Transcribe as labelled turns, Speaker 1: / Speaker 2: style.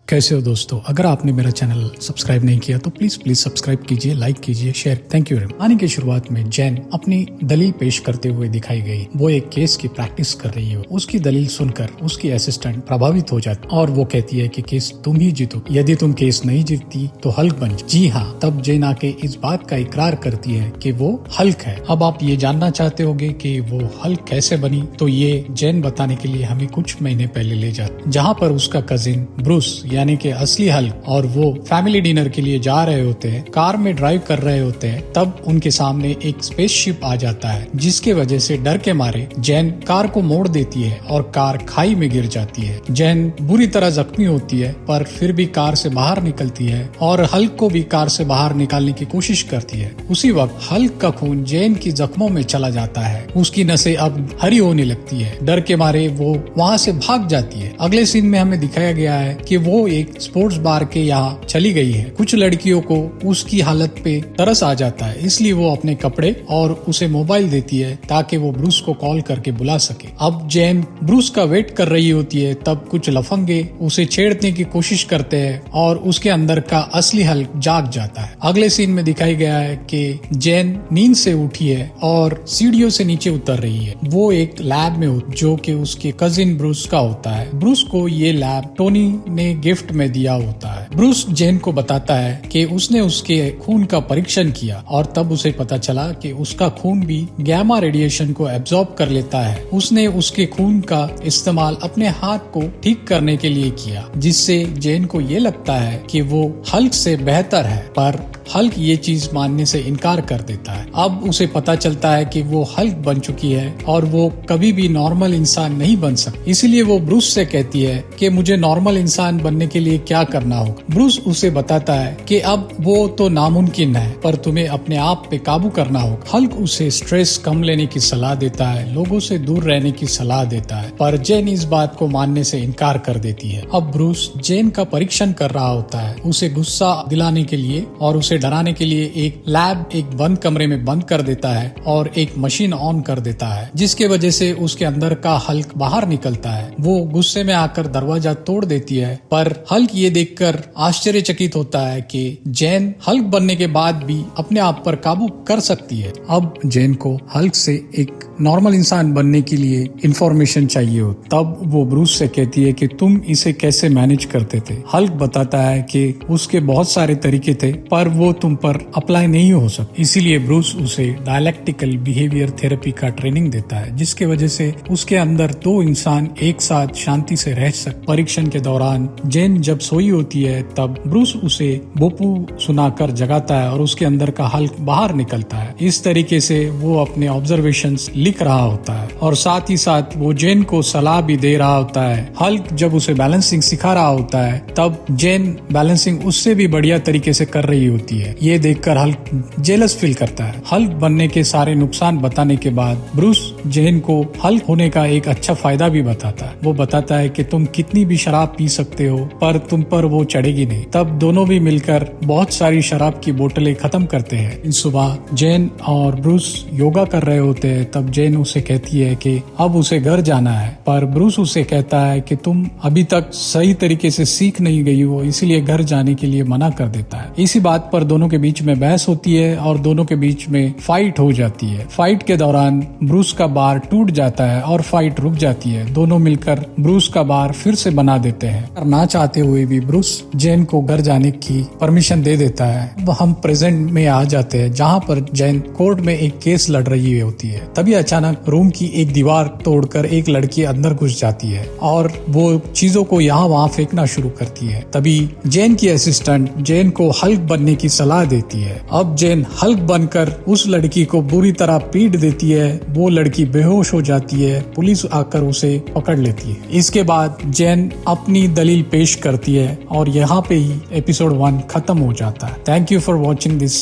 Speaker 1: कैसे हो दोस्तों? अगर आपने मेरा चैनल सब्सक्राइब नहीं किया तो प्लीज सब्सक्राइब कीजिए, लाइक कीजिए, शेयर। Thank you. कहानी की शुरुआत में जैन अपनी दलील पेश करते हुए दिखाई गई। वो एक केस की प्रैक्टिस कर रही है। उसकी दलील सुनकर उसकी असिस्टेंट प्रभावित हो जाती और वो कहती है कि केस तुम ही जीतो। यदि तुम केस नहीं जीतती तो हल्क बन जाओ। जी हाँ, तब जैन आके इस बात का इकरार करती है कि वो हल्क है। अब आप ये जानना चाहते होगे कि वो हल्क कैसे बनी, तो ये जैन बताने के लिए हमें कुछ महीने पहले ले जाते, जहाँ पर उसका कजिन ब्रूस यानी कि असली हल्क और वो फैमिली डिनर के लिए जा रहे होते हैं। कार में ड्राइव कर रहे होते हैं, तब उनके सामने एक स्पेसशिप आ जाता है, जिसके वजह से डर के मारे जैन कार को मोड़ देती है और कार खाई में गिर जाती है। जैन बुरी तरह जख्मी होती है, पर फिर भी कार से बाहर निकलती है और हल्क को भी कार से बाहर निकालने की कोशिश करती है। उसी वक्त हल्क का खून जैन की जख्मों में चला जाता है। उसकी नसें अब हरी होने लगती है। डर के मारे वो वहाँ से भाग जाती है। अगले सीन में हमें दिखाया गया है कि वो एक स्पोर्ट्स बार के यहाँ चली गई है। कुछ लड़कियों को उसकी हालत पे तरस आ जाता है, इसलिए वो अपने कपड़े और उसे मोबाइल देती है ताकि वो ब्रूस को कॉल करके बुला सके। अब जैन ब्रूस का वेट कर रही होती है, तब कुछ लफंगे उसे छेड़ने की कोशिश करते हैं और उसके अंदर का असली हल्क जाग जाता है। अगले सीन में दिखाई गया है कि जैन नींद से उठी है और सीढ़ियों से नीचे उतर रही है। वो एक लैब में जो कि उसके कजिन ब्रूस का होता है। ब्रूस को ये लैब टोनी ने गिफ्ट में दिया होता है। ब्रूस जैन को बताता है कि उसने उसके खून का परीक्षण किया और तब उसे पता चला कि उसका खून भी गैमा रेडिएशन को एब्जॉर्ब कर लेता है। उसने उसके खून का इस्तेमाल अपने हाथ को ठीक करने के लिए किया, जिससे जैन को ये लगता है कि वो हल्क से बेहतर है, पर हल्क ये चीज मानने से इनकार कर देता है। अब उसे पता चलता है कि वो हल्क बन चुकी है और वो कभी भी नॉर्मल इंसान नहीं बन सकती। इसीलिए वो ब्रूस से कहती है कि मुझे नॉर्मल इंसान बनने के लिए क्या करना होगा। ब्रूस उसे बताता है कि अब वो तो नामुमकिन है, पर तुम्हें अपने आप पे काबू करना होगा। हल्क उसे स्ट्रेस कम लेने की सलाह देता है, लोगों से दूर रहने की सलाह देता है, पर जैन इस बात को मानने से इनकार कर देती है। अब ब्रूस जैन का परीक्षण कर रहा होता है, उसे गुस्सा दिलाने के लिए और उसे डराने के लिए एक लैब एक बंद कमरे में बंद कर देता है और एक मशीन ऑन कर देता है, जिसके वजह से उसके अंदर का हल्क बाहर निकलता है। वो गुस्से में आकर दरवाजा तोड़ देती है, पर हल्क ये देखकर आश्चर्यचकित होता है कि जैन हल्क बनने के बाद भी अपने आप पर काबू कर सकती है। अब जैन को हल्क से एक नॉर्मल इंसान बनने के लिए इंफॉर्मेशन चाहिए हो, तब वो ब्रूस से कहती है कि तुम इसे कैसे मैनेज करते थे। हल्क बताता है कि उसके बहुत सारे तरीके थे, पर वो तुम पर अप्लाई नहीं हो सकते। इसीलिए ब्रूस उसे डायलेक्टिकल बिहेवियर थेरेपी का ट्रेनिंग देता है, जिसके वजह से उसके अंदर दो इंसान एक साथ शांति से रह सकते। परीक्षण के दौरान जैन जब सोई होती है, तब ब्रूस उसे बोपू सुनाकर जगाता है और उसके अंदर का हल्क बाहर निकलता है। इस तरीके से वो अपने ऑब्जर्वेशंस लिख रहा होता है और साथ ही साथ वो जैन को सलाह भी दे रहा होता है। हल्क जब उसे बैलेंसिंग सिखा रहा होता है, तब जैन बैलेंसिंग उससे भी बढ़िया तरीके से कर रही होती है। ये देखकर हल्क जेलस फील करता है। हल्क बनने के सारे नुकसान बताने के बाद ब्रूस जैन को हल्क होने का एक अच्छा फायदा भी बताता है। वो बताता है कि तुम कितनी भी शराब पी सकते हो, पर तुम पर वो चढ़ेगी नहीं। तब दोनों भी मिलकर बहुत सारी शराब की बोतलें खत्म करते हैं। इन सुबह जैन और ब्रूस योगा कर रहे होते हैं, तब जैन उसे कहती है कि अब उसे घर जाना है, पर ब्रूस उसे कहता है कि तुम अभी तक सही तरीके से सीख नहीं गई हो, इसीलिए घर जाने के लिए मना कर देता है। इसी बात पर दोनों के बीच में बहस होती है और दोनों के बीच में फाइट हो जाती है। फाइट के दौरान ब्रूस का बार टूट जाता है और फाइट रुक जाती है। दोनों मिलकर ब्रूस का बार फिर से बना देते हैं। ना चाहते हुए भी ब्रूस जैन को घर जाने की परमिशन दे देता है। वो हम प्रेजेंट में आ जाते हैं, जहाँ पर जैन कोर्ट में एक केस लड़ रही होती है। तभी अचानक रूम की एक दीवार तोड़कर एक लड़की अंदर घुस जाती है और वो चीजों को यहाँ वहाँ फेंकना शुरू करती है। तभी जैन की असिस्टेंट जैन को हल्क बनने की सलाह देती है। अब जैन हल्क बनकर उस लड़की को बुरी तरह पीट देती है। वो लड़की बेहोश हो जाती है। पुलिस आकर उसे पकड़ लेती है। इसके बाद जैन अपनी दलील पेश करती है और यहाँ पे ही एपिसोड 1 खत्म हो जाता है। Thank you for watching this